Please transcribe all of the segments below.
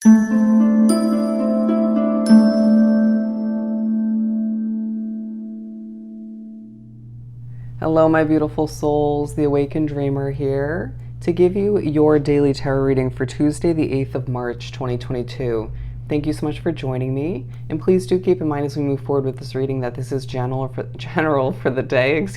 Hello, my beautiful souls. The Awakened Dreamer here to give you your daily tarot reading for Tuesday, the 8th of March, 2022. Thank you so much for joining me, and please do keep in mind as we move forward with this reading that this is general for the day,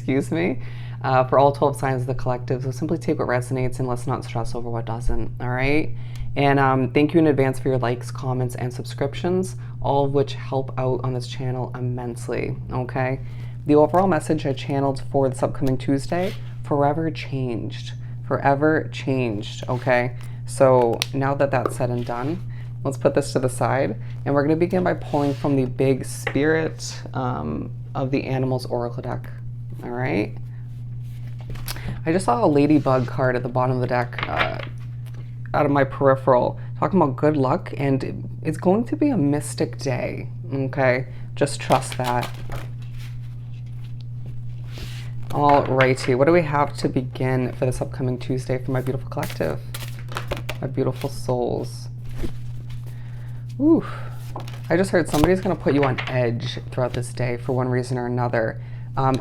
for all 12 signs of the collective. So simply take what resonates and let's not stress over what doesn't, all right? And thank you in advance for your likes, comments, and subscriptions, all of which help out on this channel immensely, okay? The overall message I channeled for this upcoming Tuesday, forever changed, okay? So now that that's said and done, let's put this to the side, and we're going to begin by pulling from the big spirit of the Animals Oracle deck, all right? I just saw a ladybug card at the bottom of the deck out of my peripheral, talking about good luck, and it's going to be a mystic day, okay? Just trust that. Alrighty, what do we have to begin for this upcoming Tuesday for my beautiful collective, my beautiful souls? Ooh, I just heard somebody's going to put you on edge throughout this day for one reason or another.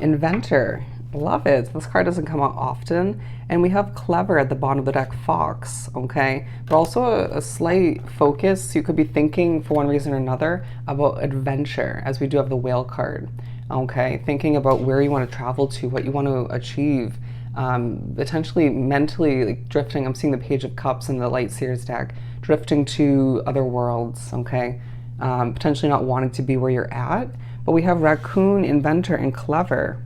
Inventor, love it. This card doesn't come out often. And we have Clever at the bottom of the deck, Fox, okay? But also a slight focus. You could be thinking for one reason or another about adventure, as we do have the Whale card. Okay, thinking about where you want to travel to, what you want to achieve, potentially mentally like drifting. I'm seeing the Page of Cups in the Light Seers deck, drifting to other worlds, okay? Potentially not wanting to be where you're at. But we have Raccoon, Inventor, and Clever,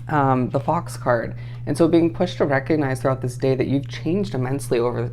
the Fox card. And so being pushed to recognize throughout this day that you've changed immensely over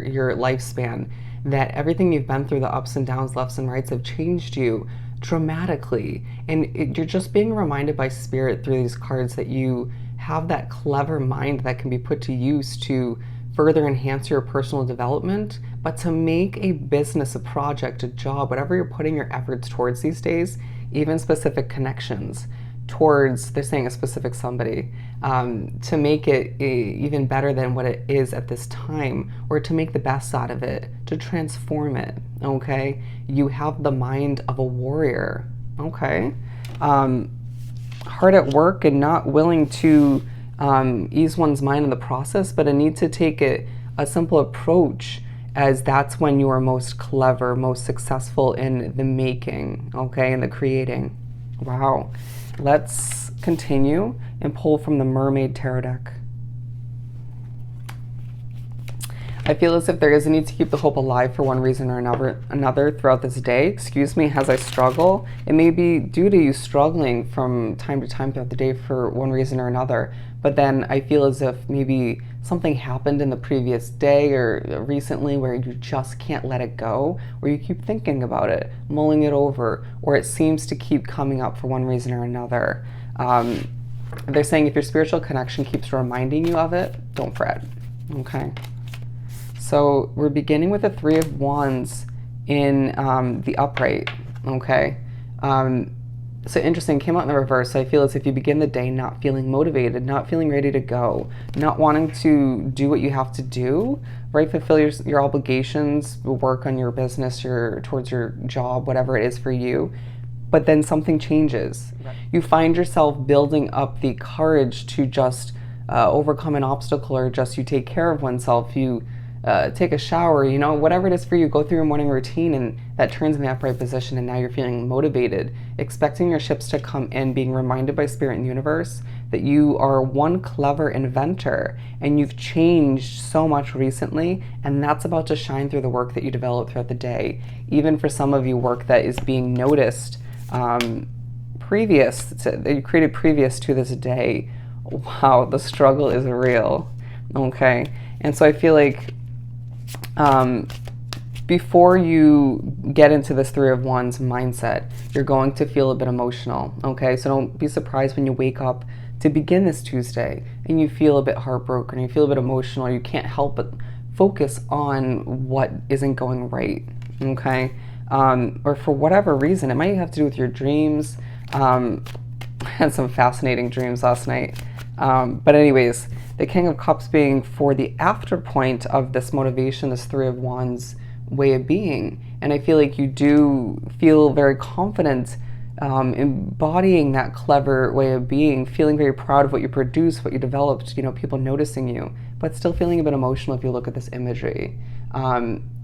your lifespan, that everything you've been through, the ups and downs, lefts and rights, have changed you dramatically, and you're just being reminded by spirit through these cards that you have that clever mind that can be put to use to further enhance your personal development, but to make a business, a project, a job, whatever you're putting your efforts towards these days, even specific connections towards, they're saying a specific somebody, to make it even better than what it is at this time, or to make the best out of it, to transform it, okay? You have the mind of a warrior, okay? Hard at work and not willing to ease one's mind in the process, but a need to take a simple approach, as that's when you are most clever, most successful in the making, okay, in the creating. Wow. Let's continue and pull from the Mermaid Tarot deck. I feel as if there is a need to keep the hope alive for one reason or another throughout this day. Excuse me as I struggle. It may be due to you struggling from time to time throughout the day for one reason or another, but then I feel as if maybe something happened in the previous day or recently where you just can't let it go, or you keep thinking about it, mulling it over, or it seems to keep coming up for one reason or another. They're saying if your spiritual connection keeps reminding you of it, don't fret, okay? So we're beginning with the Three of Wands in the upright, okay? So interesting, came out in the reverse. So I feel as if you begin the day not feeling motivated, not feeling ready to go, not wanting to do what you have to do, right? Fulfill your obligations, work on your business, towards your job, whatever it is for you. But then something changes. Right. You find yourself building up the courage to just overcome an obstacle, or just you take care of oneself. You take a shower, you know, whatever it is for you, go through your morning routine, and that turns in the upright position, and now you're feeling motivated, expecting your ships to come in, being reminded by spirit and universe that you are one clever inventor, and you've changed so much recently, and that's about to shine through the work that you develop throughout the day. Even for some of you, work that is being noticed that you created previous to this day. Wow, the struggle is real, okay? And so I feel like before you get into this Three of Wands mindset, you're going to feel a bit emotional, okay? So don't be surprised when you wake up to begin this Tuesday and you feel a bit heartbroken, you feel a bit emotional, you can't help but focus on what isn't going right, okay? Or for whatever reason, it might have to do with your dreams. I had some fascinating dreams last night. But anyways, the King of Cups being for the after point of this motivation, this Three of Wands way of being. And I feel like you do feel very confident embodying that clever way of being, feeling very proud of what you produce, what you developed, people noticing you, but still feeling a bit emotional if you look at this imagery.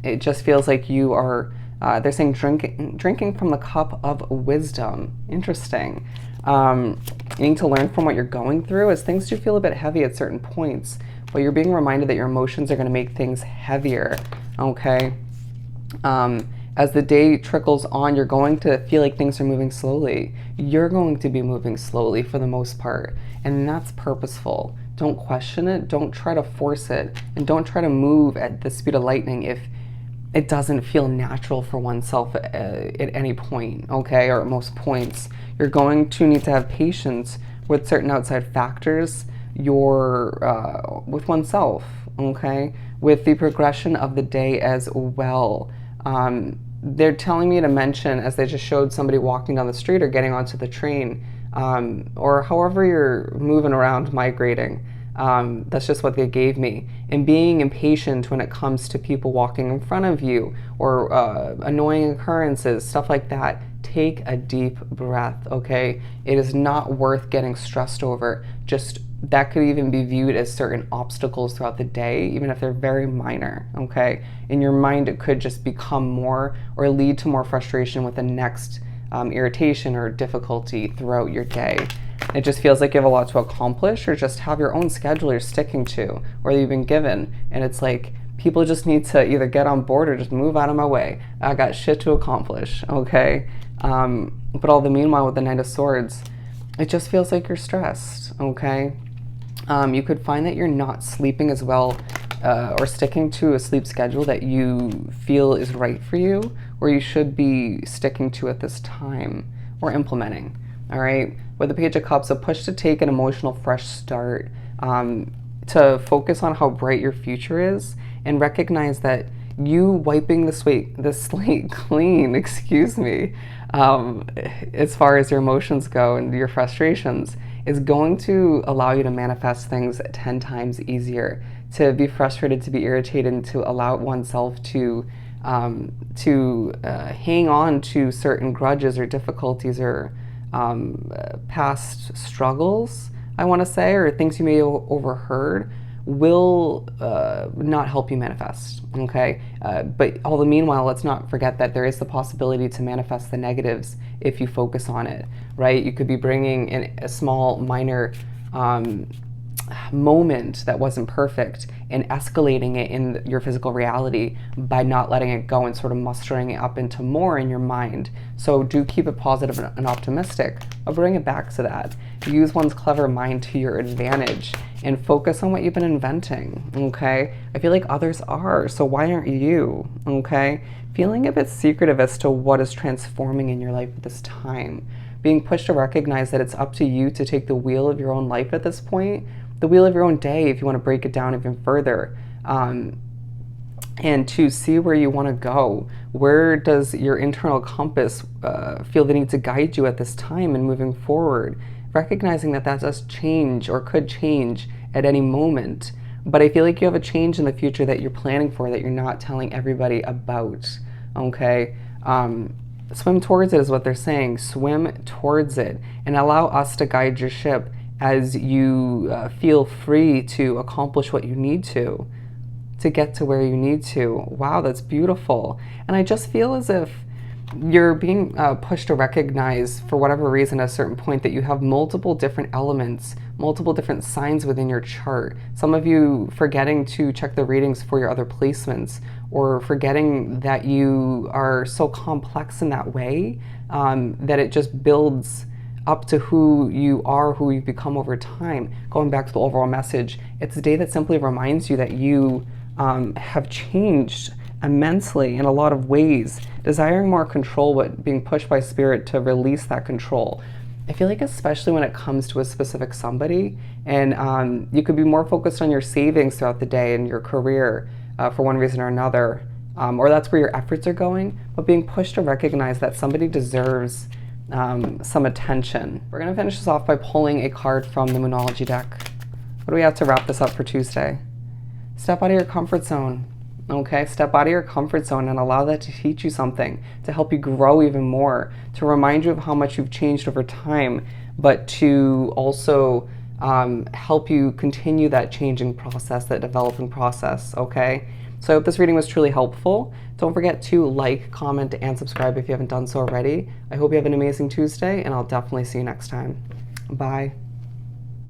It just feels like you are, they're saying drinking from the cup of wisdom. Interesting. Needing to learn from what you're going through, as things do feel a bit heavy at certain points, but you're being reminded that your emotions are going to make things heavier, okay? As the day trickles on, you're going to feel like things are moving slowly. You're going to be moving slowly for the most part, and that's purposeful. Don't question it, don't try to force it, and don't try to move at the speed of lightning if it doesn't feel natural for oneself at any point, okay, or at most points. You're going to need to have patience with certain outside factors, with oneself, okay, with the progression of the day as well. They're telling me to mention, as they just showed somebody walking down the street or getting onto the train, or however you're moving around, migrating. That's just what they gave me. And being impatient when it comes to people walking in front of you or annoying occurrences, stuff like that. Take a deep breath, okay? It is not worth getting stressed over. Just that could even be viewed as certain obstacles throughout the day, even if they're very minor, okay? In your mind, it could just become more or lead to more frustration with the next irritation or difficulty throughout your day. It just feels like you have a lot to accomplish, or just have your own schedule you're sticking to or you've been given. And it's like, people just need to either get on board or just move out of my way. I got shit to accomplish, okay? But all the meanwhile with the Knight of Swords, it just feels like you're stressed, okay? You could find that you're not sleeping as well or sticking to a sleep schedule that you feel is right for you, or you should be sticking to at this time or implementing, all right? With the Page of Cups, a push to take an emotional fresh start, to focus on how bright your future is and recognize that you wiping the slate clean, excuse me, as far as your emotions go and your frustrations, is going to allow you to manifest things 10 times easier, to be frustrated, to be irritated, and to allow oneself to hang on to certain grudges or difficulties or past struggles, I want to say, or things you may have overheard, will not help you manifest, okay? But all the meanwhile, let's not forget that there is the possibility to manifest the negatives if you focus on it, right? You could be bringing in a small, minor moment that wasn't perfect and escalating it in your physical reality by not letting it go and sort of mustering it up into more in your mind. So do keep it positive and optimistic, but bring it back to that. Use one's clever mind to your advantage and focus on what you've been inventing, okay? I feel like others are, so why aren't you, okay? Feeling a bit secretive as to what is transforming in your life at this time. Being pushed to recognize that it's up to you to take the wheel of your own life at this point, the wheel of your own day if you want to break it down even further, and to see where you want to go. Where does your internal compass feel the need to guide you at this time and moving forward? Recognizing that that does change or could change at any moment. But I feel like you have a change in the future that you're planning for that you're not telling everybody about, okay? Swim towards it is what they're saying. Swim towards it and allow us to guide your ship as you feel free to accomplish what you need to get to where you need to. Wow, that's beautiful. And I just feel as if you're being pushed to recognize, for whatever reason, at a certain point, that you have multiple different elements, multiple different signs within your chart. Some of you forgetting to check the readings for your other placements, or forgetting that you are so complex in that way that it just builds up to who you are, who you've become over time. Going back to the overall message, it's a day that simply reminds you that you have changed immensely in a lot of ways, desiring more control, but being pushed by spirit to release that control. I feel like especially when it comes to a specific somebody, and you could be more focused on your savings throughout the day and your career for one reason or another, or that's where your efforts are going, but being pushed to recognize that somebody deserves some attention. We're going to finish this off by pulling a card from the Moonology deck. What do we have to wrap this up for Tuesday? Step out of your comfort zone. Okay, step out of your comfort zone and allow that to teach you something, to help you grow even more, to remind you of how much you've changed over time, but to also help you continue that changing process, that developing process, okay? So I hope this reading was truly helpful. Don't forget to like, comment, and subscribe if you haven't done so already. I hope you have an amazing Tuesday, and I'll definitely see you next time. Bye.